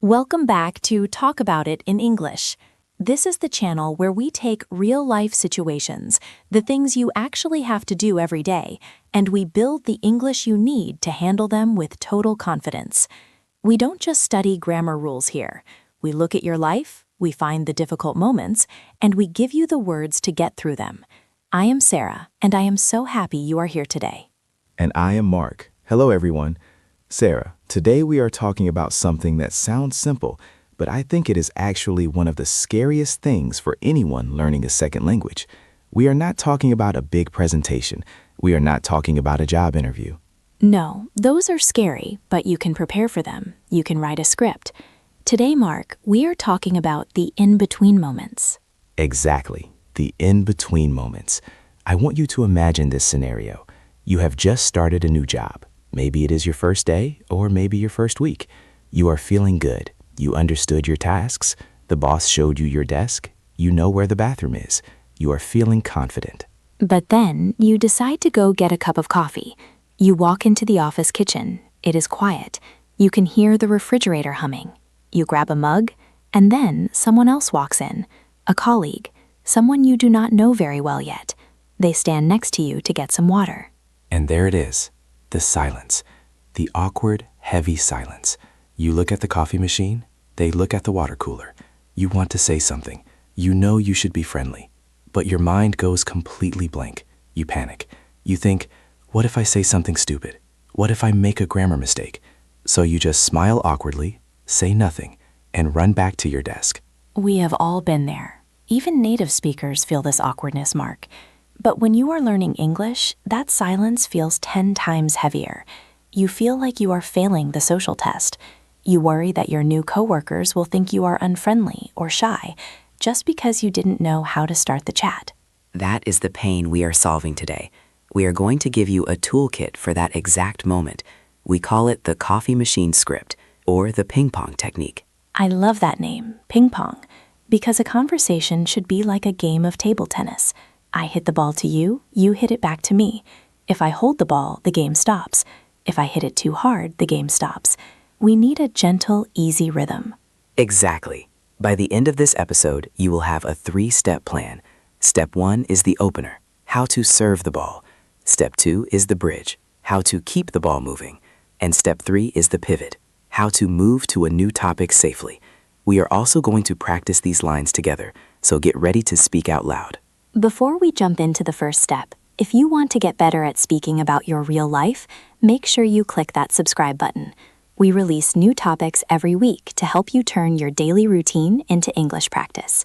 Welcome back to Talk About It in English. This is the channel where we take real-life situations, the things you actually have to do every day, and we build the English you need to handle them with total confidence. We don't just study grammar rules here. We look at your life, we find the difficult moments, and we give you the words to get through them. I am Sarah, and I am so happy you are here today. And I am Mark. Hello, everyone. Sarah, today we are talking about something that sounds simple, but I think it is actually one of the scariest things for anyone learning a second language. We are not talking about a big presentation. We are not talking about a job interview. No, those are scary, but you can prepare for them. You can write a script. Today, Mark, we are talking about the in-between moments. Exactly, the in-between moments. I want you to imagine this scenario. You have just started a new job. Maybe it is your first day, or maybe your first week. You are feeling good. You understood your tasks. The boss showed you your desk. You know where the bathroom is. You are feeling confident. But then you decide to go get a cup of coffee. You walk into the office kitchen. It is quiet. You can hear the refrigerator humming. You grab a mug, and then someone else walks in, a colleague, someone you do not know very well yet. They stand next to you to get some water. And there it is. The silence. The awkward, heavy silence. You look at the coffee machine. They look at the water cooler. You want to say something. You know you should be friendly. But your mind goes completely blank. You panic. You think, what if I say something stupid? What if I make a grammar mistake? So you just smile awkwardly, say nothing, and run back to your desk. We have all been there. Even native speakers feel this awkwardness, Mark. But when you are learning English, that silence feels 10 times heavier. You feel like you are failing the social test. You worry that your new coworkers will think you are unfriendly or shy just because you didn't know how to start the chat. That is the pain we are solving today. We are going to give you a toolkit for that exact moment. We call it the coffee machine script, or the ping pong technique. I love that name, ping pong, because a conversation should be like a game of table tennis. I hit the ball to you, you hit it back to me. If I hold the ball, the game stops. If I hit it too hard, the game stops. We need a gentle, easy rhythm. Exactly. By the end of this episode, you will have a 3-step plan. Step 1 is the opener, how to serve the ball. Step 2 is the bridge, how to keep the ball moving. And step 3 is the pivot, how to move to a new topic safely. We are also going to practice these lines together, so get ready to speak out loud. Before we jump into the first step, if you want to get better at speaking about your real life, make sure you click that subscribe button. We release new topics every week to help you turn your daily routine into English practice.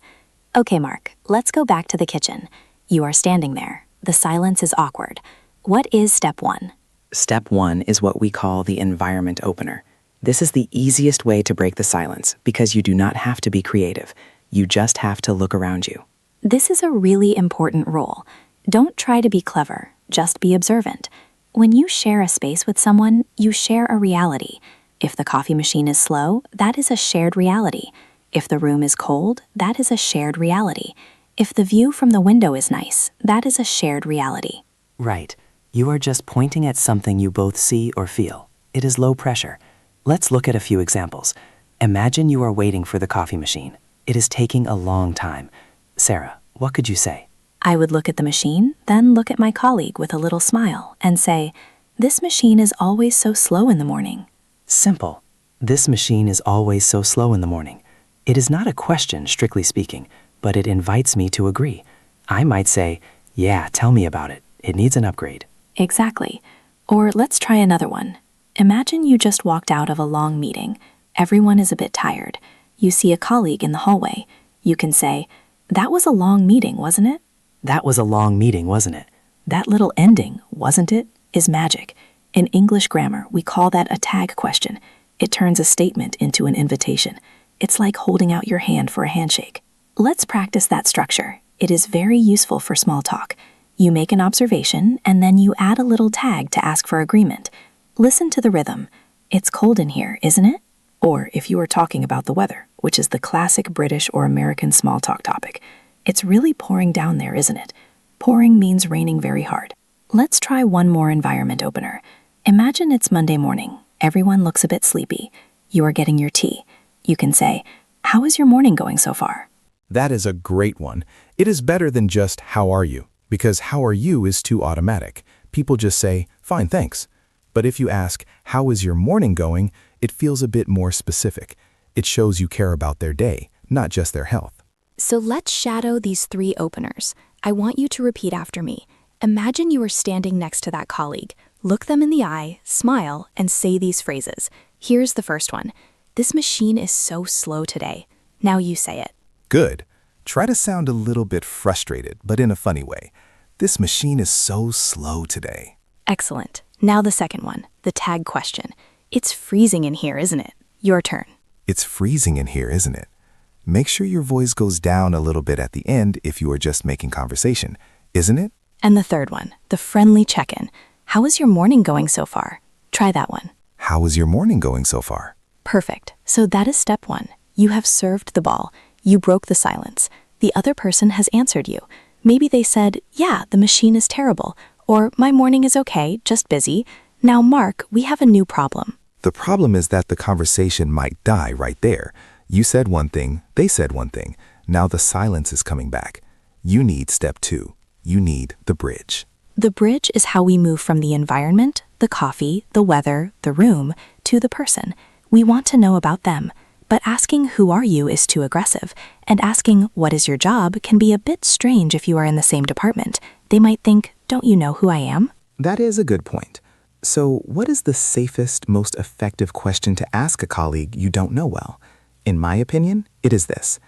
Okay, Mark, let's go back to the kitchen. You are standing there. The silence is awkward. What is step 1? Step 1 is what we call the environment opener. This is the easiest way to break the silence because you do not have to be creative. You just have to look around you. This is a really important rule. Don't try to be clever, just be observant. When you share a space with someone, you share a reality. If the coffee machine is slow, that is a shared reality. If the room is cold, that is a shared reality. If the view from the window is nice, that is a shared reality. Right. You are just pointing at something you both see or feel. It is low pressure. Let's look at a few examples. Imagine you are waiting for the coffee machine. It is taking a long time. Sarah, what could you say? I would look at the machine, then look at my colleague with a little smile and say, "This machine is always so slow in the morning." Simple. This machine is always so slow in the morning. It is not a question, strictly speaking, but it invites me to agree. I might say, yeah, tell me about it. It needs an upgrade. Exactly. Or let's try another one. Imagine you just walked out of a long meeting. Everyone is a bit tired. You see a colleague in the hallway. You can say, "That was a long meeting, wasn't it?" That was a long meeting, wasn't it? That little ending, "wasn't it?" is magic. In English grammar, we call that a tag question. It turns a statement into an invitation. It's like holding out your hand for a handshake. Let's practice that structure. It is very useful for small talk. You make an observation, and then you add a little tag to ask for agreement. Listen to the rhythm. "It's cold in here, isn't it?" Or if you are talking about the weather, which is the classic British or American small talk topic, "It's really pouring down there, isn't it?" Pouring means raining very hard. Let's try one more environment opener. Imagine it's Monday morning. Everyone looks a bit sleepy. You are getting your tea. You can say, "How is your morning going so far?" That is a great one. It is better than just "How are you?" because "How are you?" is too automatic. People just say, "Fine, thanks." But if you ask, "How is your morning going?" it feels a bit more specific. It shows you care about their day, not just their health. So let's shadow these 3 openers. I want you to repeat after me. Imagine you are standing next to that colleague. Look them in the eye, smile, and say these phrases. Here's the first one. "This machine is so slow today." Now you say it. Good. Try to sound a little bit frustrated, but in a funny way. "This machine is so slow today." Excellent. Now the second one, the tag question. "It's freezing in here, isn't it?" Your turn. "It's freezing in here, isn't it?" Make sure your voice goes down a little bit at the end if you are just making conversation, isn't it? And the third one, the friendly check-in. "How is your morning going so far?" Try that one. "How is your morning going so far?" Perfect. So that is step 1. You have served the ball. You broke the silence. The other person has answered you. Maybe they said, "Yeah, the machine is terrible," or "My morning is okay, just busy." Now, Mark, we have a new problem. The problem is that the conversation might die right there. You said one thing, they said one thing. Now the silence is coming back. You need step 2. You need the bridge. The bridge is how we move from the environment, the coffee, the weather, the room, to the person. We want to know about them. But asking "Who are you?" is too aggressive, and asking "What is your job?" can be a bit strange if you are in the same department. They might think, "Don't you know who I am?" That is a good point. So, what is the safest, most effective question to ask a colleague you don't know well? In my opinion, it is this.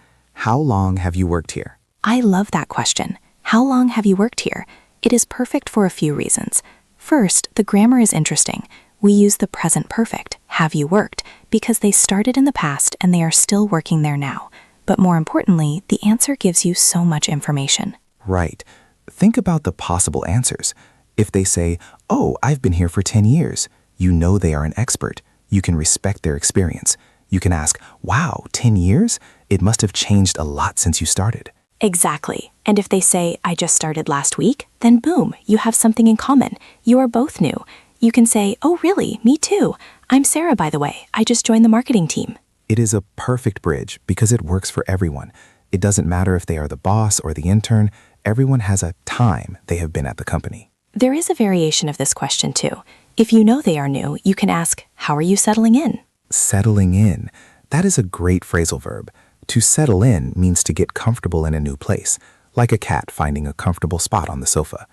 How long have you worked here? I love that question. How long have you worked here? It is perfect for a few reasons. First, the grammar is interesting. We use the present perfect, "have you worked," because they started in the past and they are still working there now. But more importantly, the answer gives you so much information. Right. Think about the possible answers. If they say, "Oh, I've been here for 10 years," you know they are an expert. You can respect their experience. You can ask, "Wow, 10 years? It must have changed a lot since you started." Exactly. And if they say, "I just started last week," then boom, you have something in common. You are both new. You can say, "Oh, really? Me too. I'm Sarah, by the way. I just joined the marketing team." It is a perfect bridge because it works for everyone. It doesn't matter if they are the boss or the intern. Everyone has a time they have been at the company. There is a variation of this question too. If you know they are new, you can ask, "How are you settling in?" Settling in. That is a great phrasal verb. To settle in means to get comfortable in a new place, like a cat finding a comfortable spot on the sofa.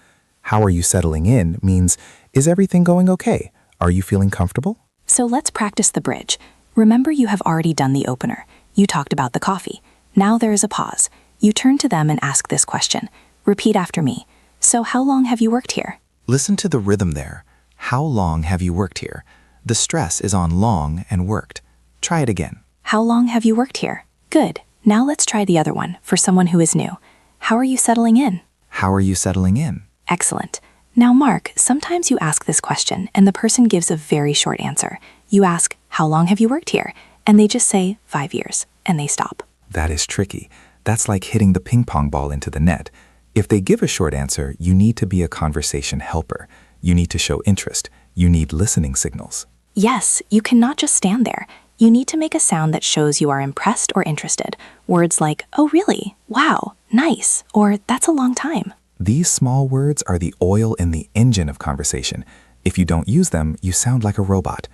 How are you settling in means, is everything going okay? Are you feeling comfortable? So let's practice the bridge. Remember, you have already done the opener. You talked about the coffee. Now there is a pause. You turn to them and ask this question. Repeat after me. "So how long have you worked here?" Listen to the rhythm there. How long have you worked here? The stress is on long and worked. Try it again. "How long have you worked here?" Good. Now let's try the other one for someone who is new. "How are you settling in?" How are you settling in? Excellent. Now, Mark, sometimes you ask this question and the person gives a very short answer. You ask, "How long have you worked here?" And they just say, 5 years, and they stop. That is tricky. That's like hitting the ping pong ball into the net. If they give a short answer, you need to be a conversation helper. You need to show interest. You need listening signals. Yes, you cannot just stand there. You need to make a sound that shows you are impressed or interested. Words like, "Oh, really? Wow, nice," or "That's a long time." These small words are the oil in the engine of conversation. If you don't use them, you sound like a robot.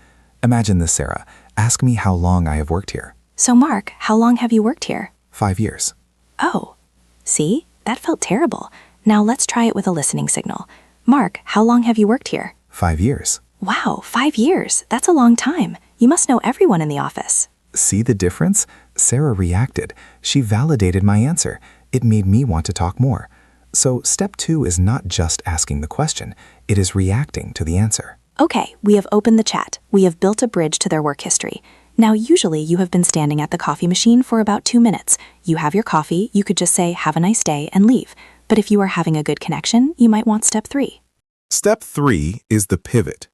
Imagine this, Sarah. Ask me how long I have worked here. So, Mark, how long have you worked here? 5 years. Oh, see? That felt terrible. Now let's try it with a listening signal. Mark, how long have you worked here? 5 years. Wow, 5 years. That's a long time. You must know everyone in the office. See the difference? Sarah reacted. She validated my answer. It made me want to talk more. So step 2 is not just asking the question. It is reacting to the answer. Okay, we have opened the chat. We have built a bridge to their work history. Now, usually you have been standing at the coffee machine for about 2 minutes. You have your coffee, you could just say, "Have a nice day," and leave. But if you are having a good connection, you might want step 3. Step 3 is the pivot.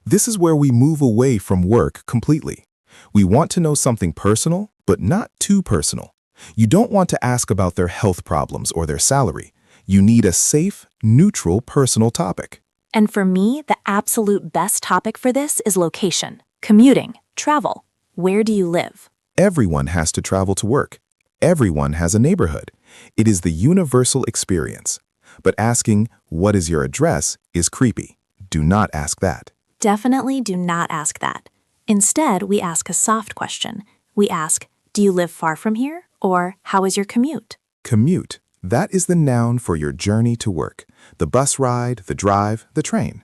This is where we move away from work completely. We want to know something personal, but not too personal. You don't want to ask about their health problems or their salary. You need a safe, neutral, personal topic. And for me, the absolute best topic for this is location, commuting, travel. Where do you live? Everyone has to travel to work. Everyone has a neighborhood. It is the universal experience. But asking, "What is your address?" is creepy. Do not ask that. Definitely do not ask that. Instead, we ask a soft question. We ask, do you live far from here? Or how is your commute? Commute. That is the noun for your journey to work. The bus ride, the drive, the train.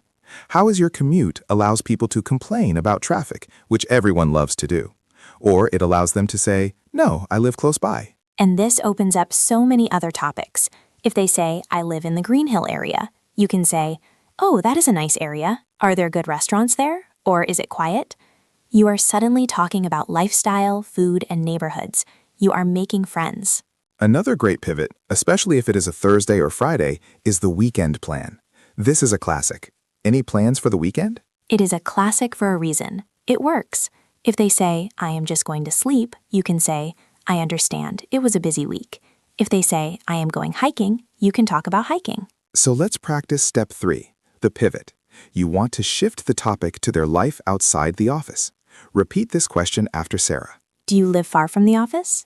How is your commute allows people to complain about traffic, which everyone loves to do. Or it allows them to say, "No, I live close by." And this opens up so many other topics. If they say, I live in the Green Hill area, you can say, oh, that is a nice area. Are there good restaurants there? Or is it quiet? You are suddenly talking about lifestyle, food, and neighborhoods. You are making friends. Another great pivot, especially if it is a Thursday or Friday, is the weekend plan. This is a classic. Any plans for the weekend? It is a classic for a reason. It works. If they say, I am just going to sleep, you can say, I understand, it was a busy week. If they say, I am going hiking, you can talk about hiking. So let's practice step 3, the pivot. You want to shift the topic to their life outside the office. Repeat this question after Sarah. Do you live far from the office?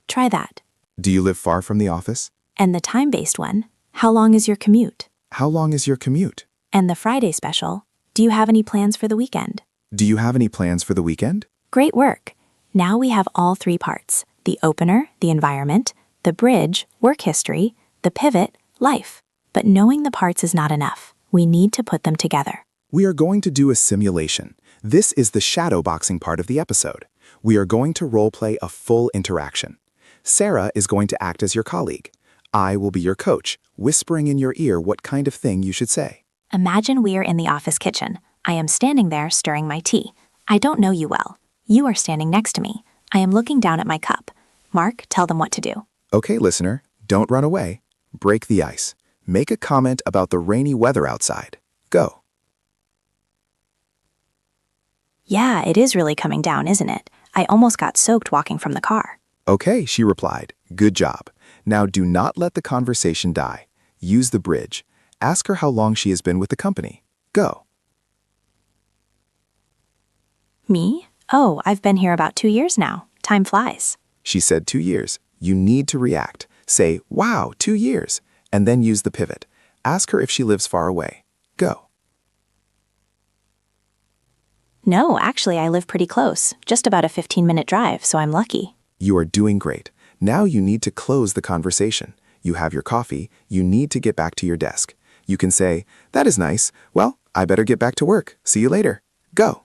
Try that. Do you live far from the office? And the time-based one, how long is your commute? How long is your commute? And the Friday special, do you have any plans for the weekend? Do you have any plans for the weekend? Great work. Now we have all 3 parts, the opener, the environment, the bridge, work history, the pivot, life. But knowing the parts is not enough. We need to put them together. We are going to do a simulation. This is the shadow boxing part of the episode. We are going to role-play a full interaction. Sarah is going to act as your colleague. I will be your coach, whispering in your ear what kind of thing you should say. Imagine we are in the office kitchen. I am standing there stirring my tea. I don't know you well. You are standing next to me. I am looking down at my cup. Mark, tell them what to do. Okay, listener, don't run away. Break the ice. Make a comment about the rainy weather outside. Go. Yeah, it is really coming down, isn't it? I almost got soaked walking from the car. Okay, she replied. Good job. Now do not let the conversation die. Use the bridge. Ask her how long she has been with the company. Go. Me? Oh, I've been here about 2 years now. Time flies. She said 2 years. You need to react. Say, wow, 2 years. And then use the pivot. Ask her if she lives far away. Go. No, actually, I live pretty close. Just about a 15-minute drive, so I'm lucky. You are doing great. Now you need to close the conversation. You have your coffee. You need to get back to your desk. You can say, that is nice. Well, I better get back to work. See you later. Go.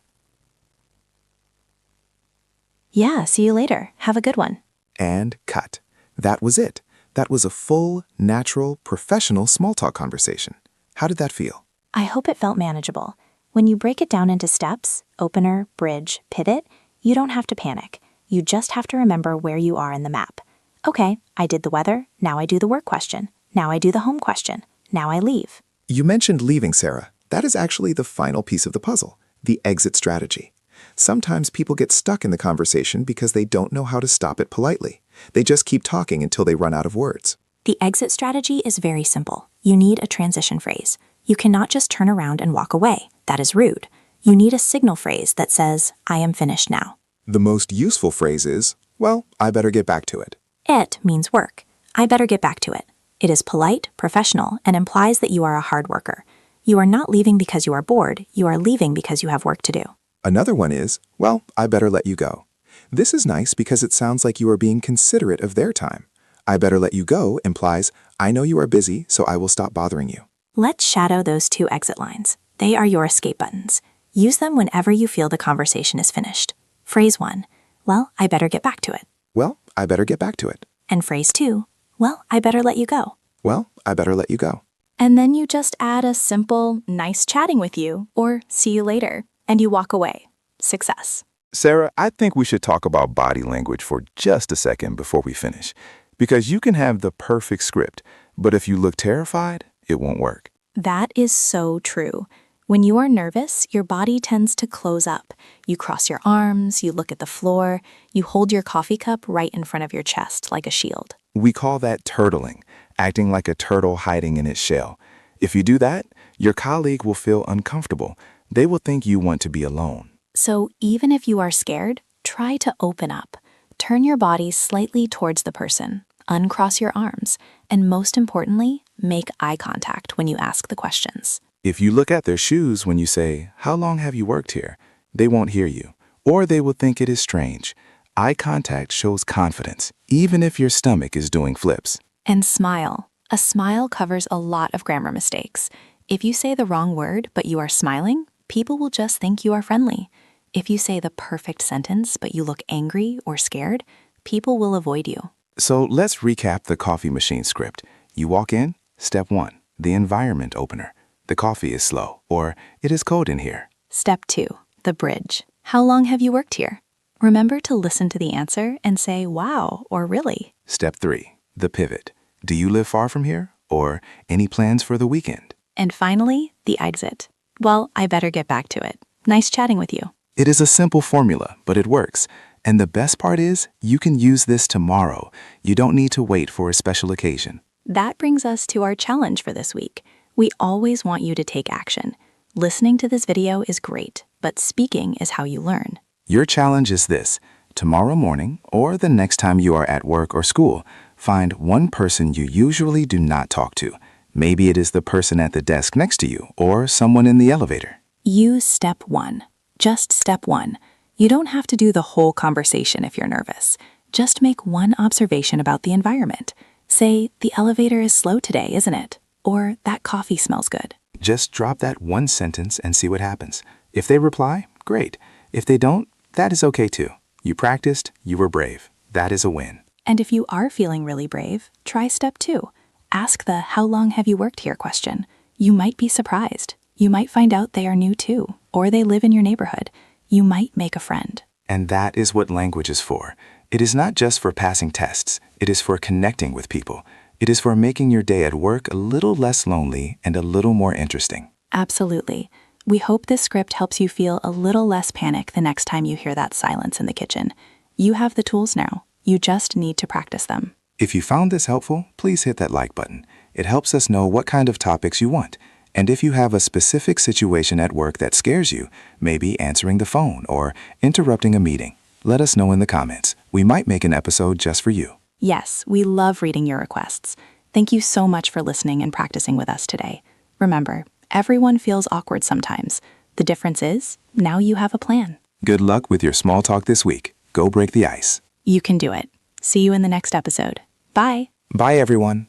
Yeah, see you later. Have a good one. And cut. That was it. That was a full, natural, professional small talk conversation. How did that feel? I hope it felt manageable. When you break it down into steps, opener, bridge, pivot, you don't have to panic. You just have to remember where you are in the map. Okay, I did the weather. Now I do the work question. Now I do the home question. Now I leave. You mentioned leaving, Sarah. That is actually the final piece of the puzzle, the exit strategy. Sometimes people get stuck in the conversation because they don't know how to stop it politely. They just keep talking until they run out of words. The exit strategy is very simple. You need a transition phrase. You cannot just turn around and walk away. That is rude. You need a signal phrase that says, I am finished now. The most useful phrase is, well, I better get back to it. It means work. I better get back to it. It is polite, professional, and implies that you are a hard worker. You are not leaving because you are bored. You are leaving because you have work to do. Another one is, well, I better let you go. This is nice because it sounds like you are being considerate of their time. I better let you go implies, I know you are busy, so I will stop bothering you. Let's shadow those 2 exit lines. They are your escape buttons. Use them whenever you feel the conversation is finished. Phrase 1, well, I better get back to it. Well, I better get back to it. And phrase 2, well, I better let you go. Well, I better let you go. And then you just add a simple, nice chatting with you, or see you later, and you walk away. Success. Sarah, I think we should talk about body language for just a second before we finish. Because you can have the perfect script, but if you look terrified, it won't work. That is so true. When you are nervous, your body tends to close up. You cross your arms, you look at the floor, you hold your coffee cup right in front of your chest like a shield. We call that turtling, acting like a turtle hiding in its shell. If you do that, your colleague will feel uncomfortable. They will think you want to be alone. So even if you are scared, Try to open up. Turn your body slightly towards the person, uncross your arms, and most importantly, make eye contact when you ask the questions. If you look at their shoes when you say, "How long have you worked here?" they won't hear you, or they will think it is strange. Eye contact shows confidence, even if your stomach is doing flips. And smile. A smile covers a lot of grammar mistakes. If you say the wrong word but you are smiling, people will just think you are friendly. If you say the perfect sentence but you look angry or scared, people will avoid you. So let's recap the coffee machine script. You walk in, step 1, the environment opener. The coffee is slow, or it is cold in here. Step 2, the bridge. How long have you worked here? Remember to listen to the answer and say, wow, or really. Step 3, the pivot. Do you live far from here? Or any plans for the weekend? And finally, the exit. Well, I better get back to it. Nice chatting with you. It is a simple formula, but it works. And the best part is, you can use this tomorrow. You don't need to wait for a special occasion. That brings us to our challenge for this week. We always want you to take action. Listening to this video is great, but speaking is how you learn. Your challenge is this. Tomorrow morning, or the next time you are at work or school, find one person you usually do not talk to. Maybe it is the person at the desk next to you, or someone in the elevator. Use step 1. Just step 1. You don't have to do the whole conversation if you're nervous. Just make one observation about the environment. Say, the elevator is slow today, isn't it? Or that coffee smells good. Just drop that one sentence and see what happens. If they reply, great. If they don't, that is okay too. You practiced, you were brave. That is a win. And if you are feeling really brave, try step 2. Ask the "how long have you worked here" question. You might be surprised. You might find out they are new too, or they live in your neighborhood. You might make a friend. And that is what language is for. It is not just for passing tests. It is for connecting with people. It is for making your day at work a little less lonely and a little more interesting. Absolutely. We hope this script helps you feel a little less panic the next time you hear that silence in the kitchen. You have the tools now. You just need to practice them. If you found this helpful, please hit that like button. It helps us know what kind of topics you want. And if you have a specific situation at work that scares you, maybe answering the phone or interrupting a meeting, let us know in the comments. We might make an episode just for you. Yes, we love reading your requests. Thank you so much for listening and practicing with us today. Remember, everyone feels awkward sometimes. The difference is, now you have a plan. Good luck with your small talk this week. Go break the ice. You can do it. See you in the next episode. Bye. Bye, everyone.